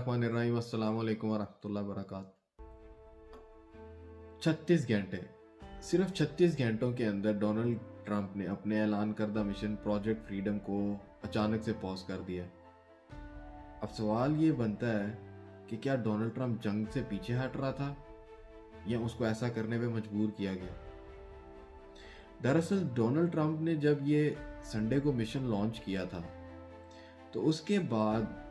बिस्मिल्लाहिर्रहमानिर्रहीम। अस्सलाम वालेकुम वरहमतुल्लाहि वबरकातुहू। 36 घंटे, सिर्फ 36 घंटों के अंदर डोनाल्ड ट्रंप ने अपने ऐलान करदा मिशन प्रोजेक्ट फ्रीडम को अचानक से पॉज कर दिया। अब सवाल ये बनता है कि क्या डोनाल्ड ट्रंप जंग से पीछे हट रहा था या उसको ऐसा करने पे मजबूर किया गया। दरअसल डोनाल्ड ट्रंप ने जब ये संडे को मिशन लॉन्च किया था तो उसके बाद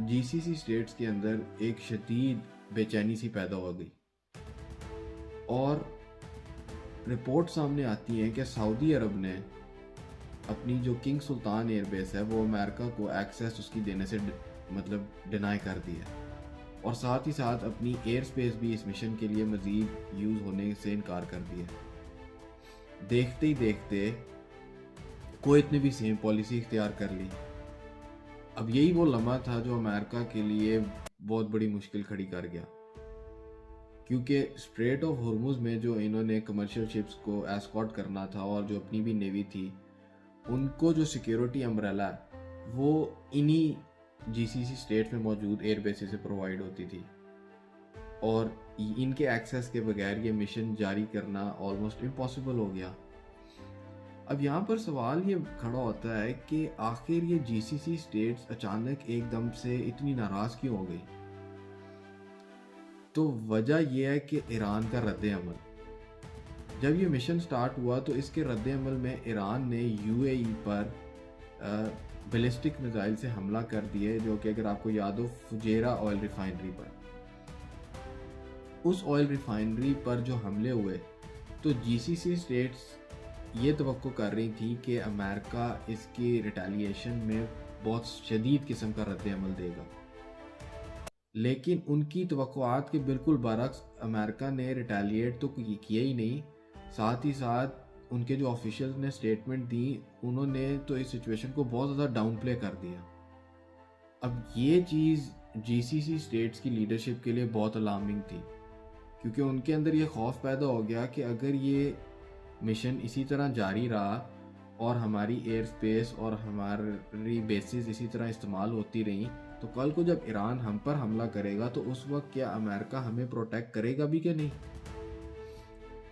जीसीसी स्टेट्स के अंदर एक शदीद बेचैनी सी पैदा हो गई और रिपोर्ट सामने आती है कि सऊदी अरब ने अपनी जो किंग सुल्तान एयरबेस है वो अमेरिका को एक्सेस उसकी देने से डिनाई कर दिया और साथ ही साथ अपनी एयर स्पेस भी इस मिशन के लिए मज़ीद यूज़ होने से इनकार कर दिया। देखते ही देखते कुवैत ने भी सेम पॉलिसी इख्तियार कर ली। अब यही वो लम्हा था जो अमेरिका के लिए बहुत बड़ी मुश्किल खड़ी कर गया, क्योंकि स्ट्रेट ऑफ हॉर्मुज़ में जो इन्होंने कमर्शियल शिप्स को एस्कॉर्ट करना था और जो अपनी भी नेवी थी उनको जो सिक्योरिटी अम्ब्रेला वो इन्हीं जीसीसी स्टेट में मौजूद एयर बेसिस से प्रोवाइड होती थी और इनके एक्सेस के बगैर ये मिशन जारी करना ऑलमोस्ट इम्पॉसिबल हो गया। अब यहाँ पर सवाल ये खड़ा होता है कि आखिर ये जीसीसी स्टेट्स अचानक एकदम से इतनी नाराज क्यों हो गई। तो वजह यह है कि ईरान का रद्द अमल। जब ये मिशन स्टार्ट हुआ तो इसके रद्द अमल में ईरान ने यूएई पर बैलिस्टिक मिसाइल से हमला कर दिए, जो कि अगर आपको याद हो फुजेरा ऑयल रिफाइनरी पर। उस ऑयल रिफाइनरी पर जो हमले हुए तो जीसीसी स्टेट्स ये तवक्को कर रही थी कि अमेरिका इसकी रिटेलिएशन में बहुत शदीद किस्म का रद्द अमल देगा, लेकिन उनकी तवक्कुआत के बिल्कुल बरक्स अमेरिका ने रिटेलिएट तो किया ही नहीं, साथ ही साथ उनके जो ऑफिशियल्स ने स्टेटमेंट दी उन्होंने तो इस सिचुएशन को बहुत ज़्यादा डाउन प्ले कर दिया। अब ये चीज़ जीसीसी स्टेट्स की लीडरशिप के लिए बहुत अलार्मिंग थी, क्योंकि उनके अंदर ये खौफ पैदा हो गया कि अगर ये मिशन इसी तरह जारी रहा और हमारी एयर स्पेस और हमारी बेसिस इसी तरह इस्तेमाल होती रही तो कल को जब ईरान हम पर हमला करेगा तो उस वक्त क्या अमेरिका हमें प्रोटेक्ट करेगा भी कि नहीं।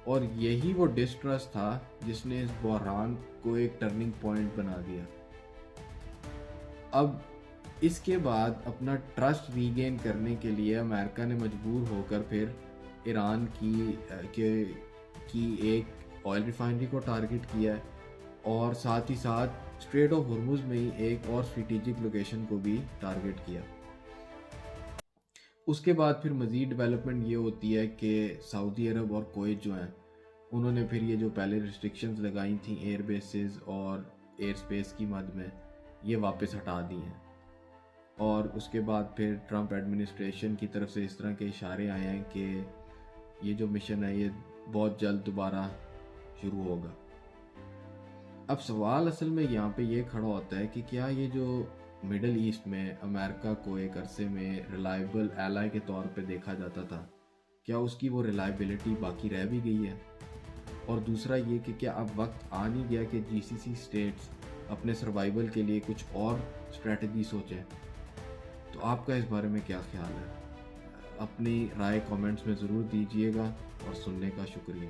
और यही वो डिस्ट्रस्ट था जिसने इस बहरान को एक टर्निंग पॉइंट बना दिया। अब इसके बाद अपना ट्रस्ट रीगेन करने के लिए अमेरिका ने मजबूर होकर फिर ईरान की एक ऑयल रिफाइनरी को टारगेट किया है और साथ ही साथ स्ट्रेट ऑफ हॉर्मुज़ में ही एक और स्ट्रेटेजिक लोकेशन को भी टारगेट किया। उसके बाद फिर मज़ीद डेवलपमेंट ये होती है कि सऊदी अरब और कुवैत जो हैं उन्होंने फिर ये जो पहले रिस्ट्रिक्शंस लगाई थी एयर बेसिस और एयर स्पेस की मद में ये वापस हटा दी हैं और उसके बाद फिर ट्रंप एडमिनिस्ट्रेशन की तरफ से इस तरह के इशारे आए हैं कि ये जो मिशन है ये बहुत जल्द दोबारा शुरू होगा। अब सवाल असल में यहाँ पे ये खड़ा होता है कि क्या ये जो मिडल ईस्ट में अमेरिका को एक अरसे में रिलायबल एलाई के तौर पे देखा जाता था, क्या उसकी वो रिलायबिलिटी बाकी रह भी गई है। और दूसरा ये कि क्या अब वक्त आ नहीं गया कि जीसीसी स्टेट्स अपने सर्वाइवल के लिए कुछ और स्ट्रेटजी सोचें। तो आपका इस बारे में क्या ख्याल है? अपनी राय कमेंट्स में ज़रूर दीजिएगा और सुनने का शुक्रिया।